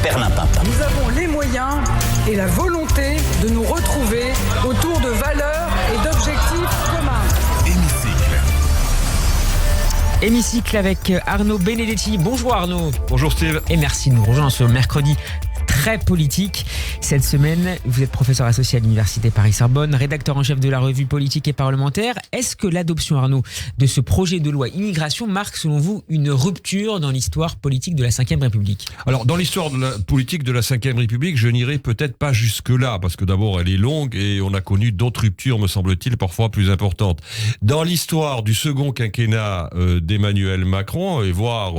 perlimpinpin. Nous avons les moyens et la volonté de nous retrouver autour de valeurs et d'objectifs communs. Hémicycle avec Arnaud Benedetti. Bonjour Arnaud. Bonjour Steve. Et merci de nous rejoindre ce mercredi très politique. Cette semaine, vous êtes professeur associé à l'Université Paris-Sorbonne, rédacteur en chef de la revue politique et parlementaire. Est-ce que l'adoption, Arnaud, de ce projet de loi immigration marque, selon vous, une rupture dans l'histoire politique de la Ve République ? Alors, dans l'histoire de la politique de la Ve République, je n'irai peut-être pas jusque-là, parce que d'abord, elle est longue et on a connu d'autres ruptures, me semble-t-il, parfois plus importantes. Dans l'histoire du second quinquennat d'Emmanuel Macron, et voire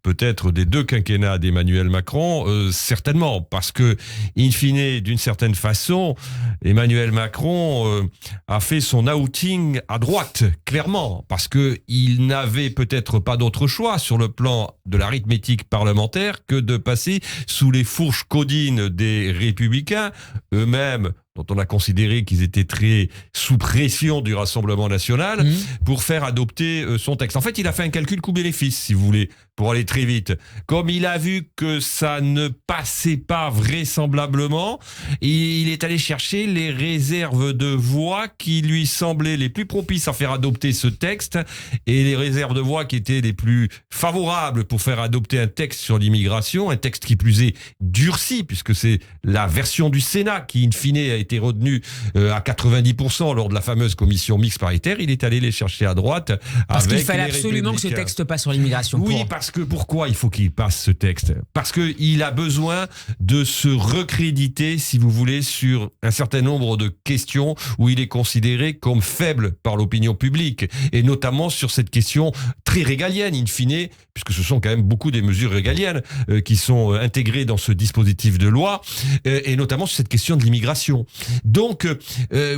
peut-être des deux quinquennats d'Emmanuel Macron, certainement, parce que, in fine, d'une certaine façon, Emmanuel Macron a fait son outing à droite, clairement, parce que il n'avait peut-être pas d'autre choix sur le plan de l'arithmétique parlementaire que de passer sous les fourches caudines des Républicains, eux-mêmes, dont on a considéré qu'ils étaient très sous pression du Rassemblement national, pour faire adopter son texte. En fait, il a fait un calcul coût-bénéfice, si vous voulez, pour aller très vite. Comme il a vu que ça ne passait pas vraisemblablement, il est allé chercher les réserves de voix qui lui semblaient les plus propices à faire adopter ce texte, et les réserves de voix qui étaient les plus favorables pour faire adopter un texte sur l'immigration, un texte qui plus est durci, puisque c'est la version du Sénat qui, in fine, a été retenu à 90% lors de la fameuse commission mixte paritaire. Il est allé les chercher à droite. Parce qu'il fallait absolument que ce texte passe sur l'immigration. Oui, parce que pourquoi il faut qu'il passe ce texte ? Parce qu'il a besoin de se recréditer, si vous voulez, sur un certain nombre de questions où il est considéré comme faible par l'opinion publique, et notamment sur cette question très régalienne, in fine, puisque ce sont quand même beaucoup des mesures régaliennes qui sont intégrées dans ce dispositif de loi, et notamment sur cette question de l'immigration. Donc,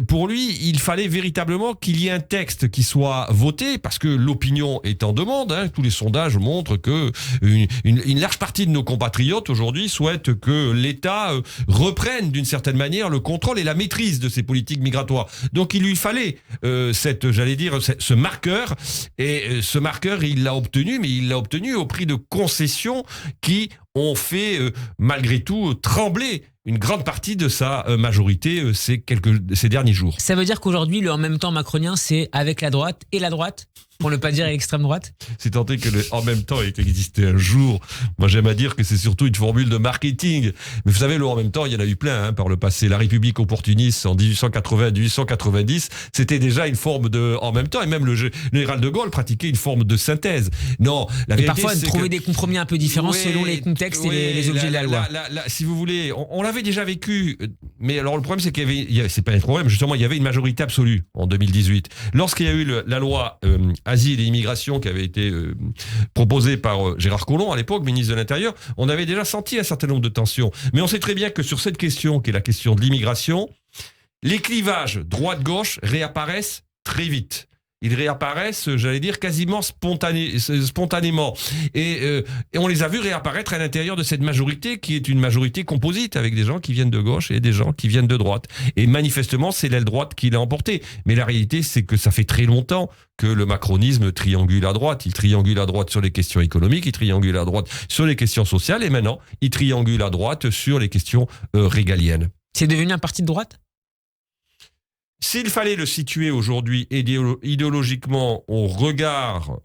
pour lui, il fallait véritablement qu'il y ait un texte qui soit voté, parce que l'opinion est en demande. Tous les sondages montrent que une large partie de nos compatriotes aujourd'hui souhaitent que l'État reprenne d'une certaine manière le contrôle et la maîtrise de ces politiques migratoires. Donc, il lui fallait ce marqueur, et ce marqueur, il l'a obtenu, mais il l'a obtenu au prix de concessions qui ont fait, malgré tout, trembler une grande partie de sa majorité ces derniers jours. Ça veut dire qu'aujourd'hui, le en même temps macronien, c'est avec la droite et la droite, pour ne pas dire l'extrême droite ? C'est tant est que le en même temps ait existé un jour. Moi, j'aime à dire que c'est surtout une formule de marketing. Mais vous savez, le en même temps, il y en a eu plein par le passé. La République opportuniste en 1880-1890, c'était déjà une forme de en même temps. Et même le général de Gaulle pratiquait une forme de synthèse. Non, la vérité, parfois, c'est trouver des compromis un peu différents selon les contextes et les objets de la loi. Si vous voulez, on l'avait déjà vécu. Mais alors, le problème, c'est qu'il y avait c'est pas un problème, justement, il y avait une majorité absolue en 2018. Lorsqu'il y a eu la loi Asile et Immigration qui avait été proposée par Gérard Collomb, à l'époque, ministre de l'Intérieur, on avait déjà senti un certain nombre de tensions. Mais on sait très bien que sur cette question, qui est la question de l'immigration, les clivages droite-gauche réapparaissent très vite. Ils réapparaissent, j'allais dire, quasiment spontanément. Et on les a vus réapparaître à l'intérieur de cette majorité qui est une majorité composite, avec des gens qui viennent de gauche et des gens qui viennent de droite. Et manifestement, c'est l'aile droite qui l'a emporté. Mais la réalité, c'est que ça fait très longtemps que le macronisme triangule à droite. Il triangule à droite sur les questions économiques, il triangule à droite sur les questions sociales, et maintenant, il triangule à droite sur les questions régaliennes. C'est devenu un parti de droite ? S'il fallait le situer aujourd'hui idéologiquement au regard,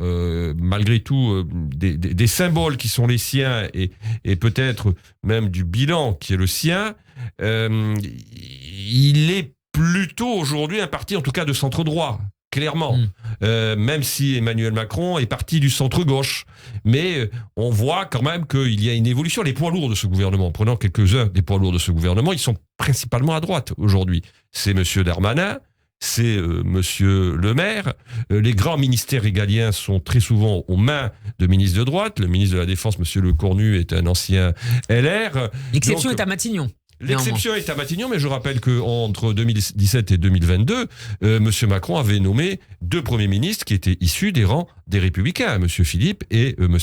malgré tout, des symboles qui sont les siens et peut-être même du bilan qui est le sien, il est plutôt aujourd'hui un parti, en tout cas de centre-droit. Clairement, même si Emmanuel Macron est parti du centre-gauche. Mais on voit quand même qu'il y a une évolution. Les poids lourds de ce gouvernement, prenons quelques-uns des poids lourds de ce gouvernement, ils sont principalement à droite aujourd'hui. C'est M. Darmanin, c'est M. Le Maire. Les grands ministères régaliens sont très souvent aux mains de ministres de droite. Le ministre de la Défense, M. Lecornu, est un ancien LR. L'exception est à Matignon. L'exception est à Matignon, mais je rappelle qu'entre 2017 et 2022, M. Macron avait nommé 2 premiers ministres qui étaient issus des rangs des Républicains, M. Philippe et M.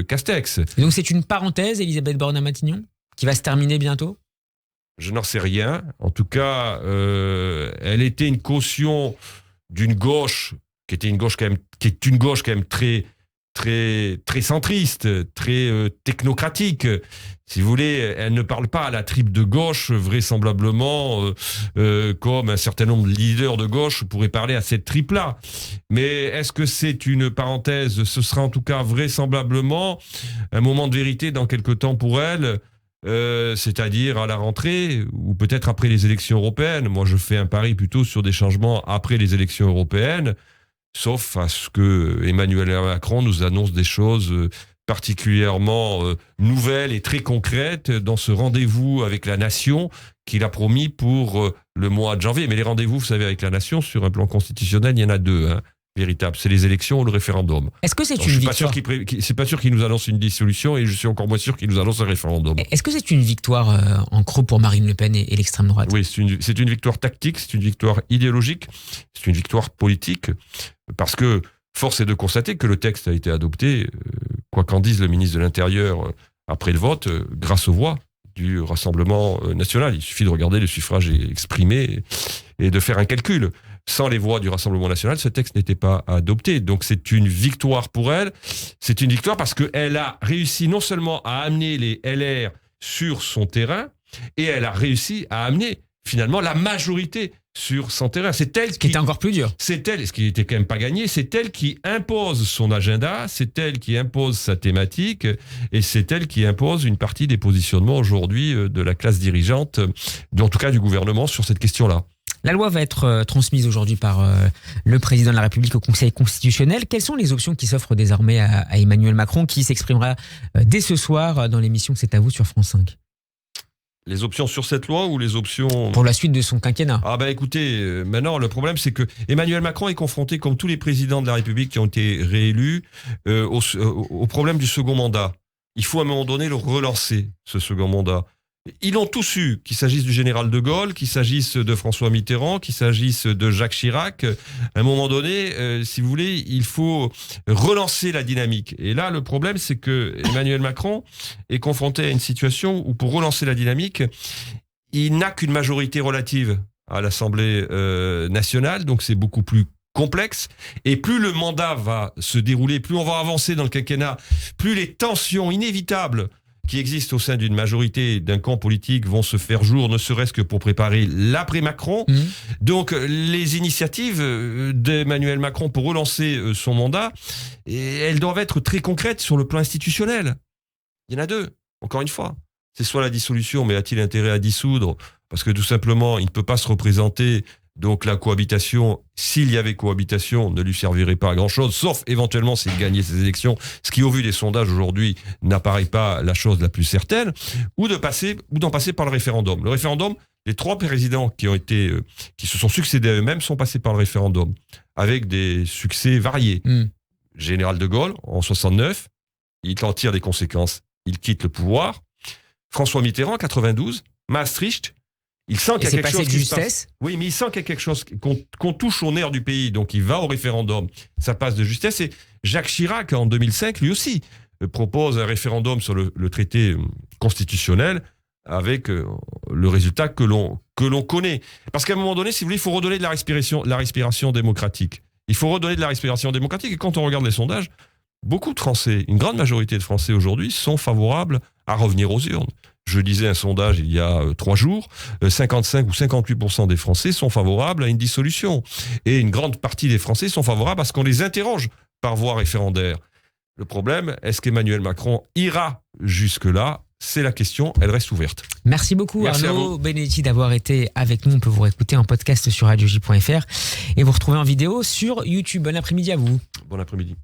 Castex. Et donc c'est une parenthèse, Elisabeth Borne à Matignon, qui va se terminer bientôt ? Je n'en sais rien. En tout cas, elle était une caution d'une gauche qui est une gauche quand même très très centriste, très technocratique. Si vous voulez, elle ne parle pas à la tribe de gauche, vraisemblablement, comme un certain nombre de leaders de gauche pourraient parler à cette tribe-là. Mais est-ce que c'est une parenthèse ? Ce sera en tout cas vraisemblablement un moment de vérité dans quelque temps pour elle, c'est-à-dire à la rentrée ou peut-être après les élections européennes. Moi, je fais un pari plutôt sur des changements après les élections européennes, sauf à ce que Emmanuel Macron nous annonce des choses particulièrement nouvelles et très concrètes dans ce rendez-vous avec la nation qu'il a promis pour le mois de janvier. Mais les rendez-vous, vous savez, avec la nation, sur un plan constitutionnel, il y en a deux, véritables. C'est les élections ou le référendum. Est-ce que c'est Donc, une je suis victoire pas sûr qu'il nous annonce une dissolution et je suis encore moins sûr qu'il nous annonce un référendum. Est-ce que c'est une victoire en gros pour Marine Le Pen et l'extrême droite ? Oui, c'est une victoire tactique, c'est une victoire idéologique, c'est une victoire politique, parce que force est de constater que le texte a été adopté, quoi qu'en dise le ministre de l'Intérieur après le vote, grâce aux voix du Rassemblement national. Il suffit de regarder le suffrage exprimé et de faire un calcul. Sans les voix du Rassemblement national, ce texte n'était pas adopté. Donc c'est une victoire pour elle. C'est une victoire parce qu'elle a réussi non seulement à amener les LR sur son terrain, et elle a réussi à amener finalement la majorité sur son terrain. C'est elle qui était encore plus dur. C'est elle, ce qui n'était quand même pas gagné, c'est elle qui impose son agenda, c'est elle qui impose sa thématique, et c'est elle qui impose une partie des positionnements aujourd'hui de la classe dirigeante, en tout cas du gouvernement, sur cette question-là. La loi va être transmise aujourd'hui par le président de la République au Conseil constitutionnel. Quelles sont les options qui s'offrent désormais à Emmanuel Macron, qui s'exprimera dès ce soir dans l'émission C'est à vous sur France 5 ? Les options sur cette loi ou les options... Pour la suite de son quinquennat. Ah bah écoutez, maintenant le problème c'est que Emmanuel Macron est confronté, comme tous les présidents de la République qui ont été réélus, au problème du second mandat. Il faut à un moment donné le relancer, ce second mandat. Ils l'ont tous eu, qu'il s'agisse du général de Gaulle, qu'il s'agisse de François Mitterrand, qu'il s'agisse de Jacques Chirac. À un moment donné, si vous voulez, il faut relancer la dynamique. Et là, le problème, c'est que Emmanuel Macron est confronté à une situation où, pour relancer la dynamique, il n'a qu'une majorité relative à l'Assemblée nationale, donc c'est beaucoup plus complexe. Et plus le mandat va se dérouler, plus on va avancer dans le quinquennat, plus les tensions inévitables qui existent au sein d'une majorité d'un camp politique vont se faire jour, ne serait-ce que pour préparer l'après-Macron. Donc les initiatives d'Emmanuel Macron pour relancer son mandat, elles doivent être très concrètes sur le plan institutionnel. Il y en a deux, encore une fois. C'est soit la dissolution, mais a-t-il intérêt à dissoudre ? Parce que tout simplement, il ne peut pas se représenter. Donc la cohabitation, s'il y avait cohabitation, ne lui servirait pas à grand-chose, sauf éventuellement s'il gagnait ces élections, ce qui au vu des sondages aujourd'hui n'apparaît pas la chose la plus certaine, ou d'en passer par le référendum. Le référendum, les trois présidents qui se sont succédés à eux-mêmes sont passés par le référendum, avec des succès variés. Général de Gaulle, en 69, il en tire des conséquences, il quitte le pouvoir. François Mitterrand, en 92, Maastricht, il sent qu'il y a quelque chose qui se passe. Oui, mais il sent qu'il y a quelque chose, qu'on touche au nerf du pays, donc il va au référendum. Ça passe de justesse. Et Jacques Chirac, en 2005, lui aussi, propose un référendum sur le traité constitutionnel avec le résultat que l'on connaît. Parce qu'à un moment donné, si vous voulez, il faut redonner de la respiration démocratique. Il faut redonner de la respiration démocratique. Et quand on regarde les sondages, beaucoup de Français, une grande majorité de Français aujourd'hui, sont favorables à revenir aux urnes. Je lisais un sondage il y a 3 jours, 55 ou 58% des Français sont favorables à une dissolution. Et une grande partie des Français sont favorables à ce qu'on les interroge par voie référendaire. Le problème, est-ce qu'Emmanuel Macron ira jusque-là ? C'est la question, elle reste ouverte. Merci beaucoup Arnaud Benedetti d'avoir été avec nous. On peut vous réécouter en podcast sur radioj.fr et vous retrouver en vidéo sur YouTube. Bon après-midi à vous. Bon après-midi.